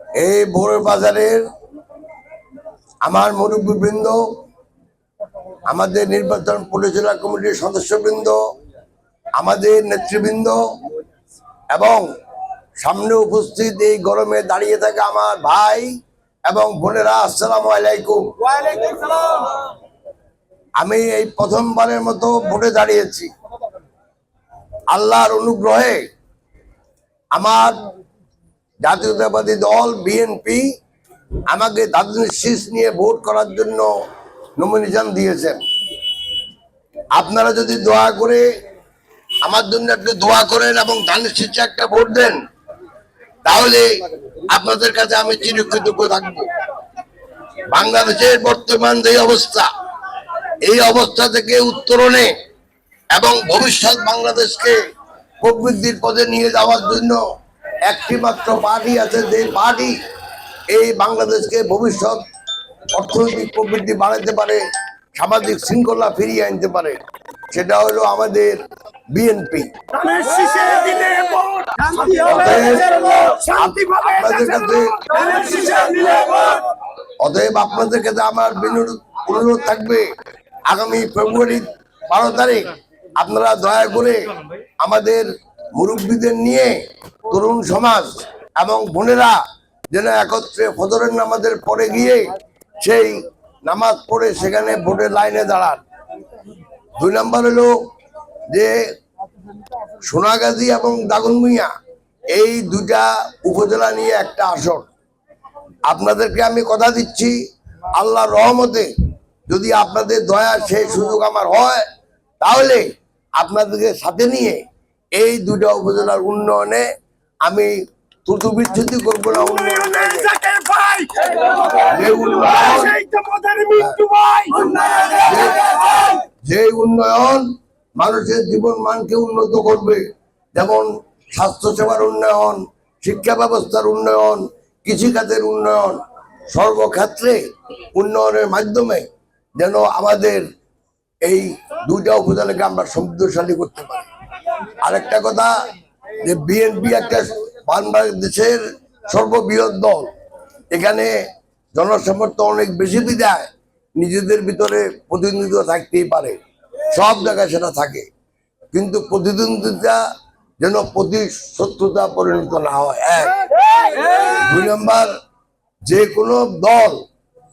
এই ভোর বাজারের আমার মুরব্বীবৃন্দ, আমাদের নির্বাচন পরিচালনা কমিটির সদস্যবৃন্দ, আমাদের নেতৃবৃন্দ এবং সামনে উপস্থিত এই গরমে দাঁড়িয়ে থাকা আমার ভাই এবং বোনেরা, আসসালামু আলাইকুম। আমি এই প্রথমবারের মতো ভোটে দাঁড়িয়েছি। আল্লাহর অনুগ্রহে আমার জাতীয়তাবাদী দল বিএনপি আমাকে ধানের শীষ নিয়ে ভোট করার জন্য নমিনেশন দিয়েছেন। আপনারা যদি দোয়া করে আমার জন্য একটু দোয়া করেন এবং ধানের শীষে একটা ভোট দেন, তাহলে আপনাদের কাছে আমি চিরকৃতজ্ঞ থাকবো। বাংলাদেশের বর্তমান যে অবস্থা, এই অবস্থা থেকে উত্তরণে এবং ভবিষ্যৎ বাংলাদেশকে প্রবৃদ্ধির পথে নিয়ে যাওয়ার জন্য একটি মাত্র পার্টি আছে, যে পার্টি এই বাংলাদেশকে ভবিষ্যৎ অর্থনৈতিক প্রবৃদ্ধি বাড়াতে পারে, সামাজিক শৃঙ্খলা ফিরিয়ে আনতে পারে, সেটা হলো আমাদের বিএনপি। অতএব আপনাদের কাছে আমার অনুরোধ থাকবে, আগামী ফেব্রুয়ারি 12 তারিখ আপনারা দয়া করে আমাদের মুরব্বীদের নিয়ে তরুণ সমাজ এবং বোনেরা যেন একত্রে ফজরের নামাজের পরে গিয়ে সেই নামাজ পড়ে সেখানে ভোটের লাইনে দাঁড়ান। 2 নম্বর হলো যে সোনাগাজী এবং দাগনভূঞা, এই দুটা উপজেলা নিয়ে একটা আসন। আপনাদেরকে আমি কথা দিচ্ছি, আল্লাহর রহমতে যদি আপনাদের দয়া সেই সুযোগ আমার হয়, তাহলে আপনাদেরকে সাথে নিয়ে এই দুটা উপজেলার উন্নয়নে আমি ত্রুটি বিচ্ছুতি করবো না। যে উন্নয়ন মানুষের জীবন মানকে উন্নত করবে, যেমন স্বাস্থ্যসেবার উন্নয়ন, শিক্ষা ব্যবস্থার উন্নয়ন, কৃষিখাতের উন্নয়ন, সর্বক্ষেত্রে উন্নয়নের মাধ্যমে যেন আমাদের এই দুইটা উপজেলাকে আমরা সমৃদ্ধশালী করতে পারি। আরেকটা কথা, যে বিএনপি একটা বাংলাদেশের সর্ববৃহৎ দল, এখানে জনসমর্থন অনেক বেশি বিদায় নিজেদের ভিতরে প্রতিনিধিত্ব থাকতেই পারে, সব জায়গায় সেটা থাকে, কিন্তু প্রতিদ্বন্দ্বিতা যেন শত্রুতা পরিণত না হয়। 2 নম্বর, যে কোনো দল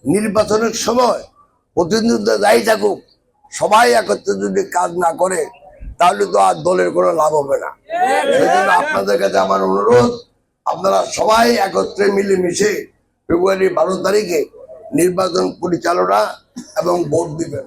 নির্বাচনের সময় প্রতিদ্বন্দ্বিতা যাই থাকুক, সবাই একত্রে যদি কাজ না করে, তাহলে তো আর দলের কোনো লাভ হবে না। সেই জন্য আপনাদের কাছে আমার অনুরোধ, আপনারা সবাই একত্রে মিলেমিশে ফেব্রুয়ারি 12 তারিখে নির্বাচন পরিচালনা এবং ভোট দিবেন।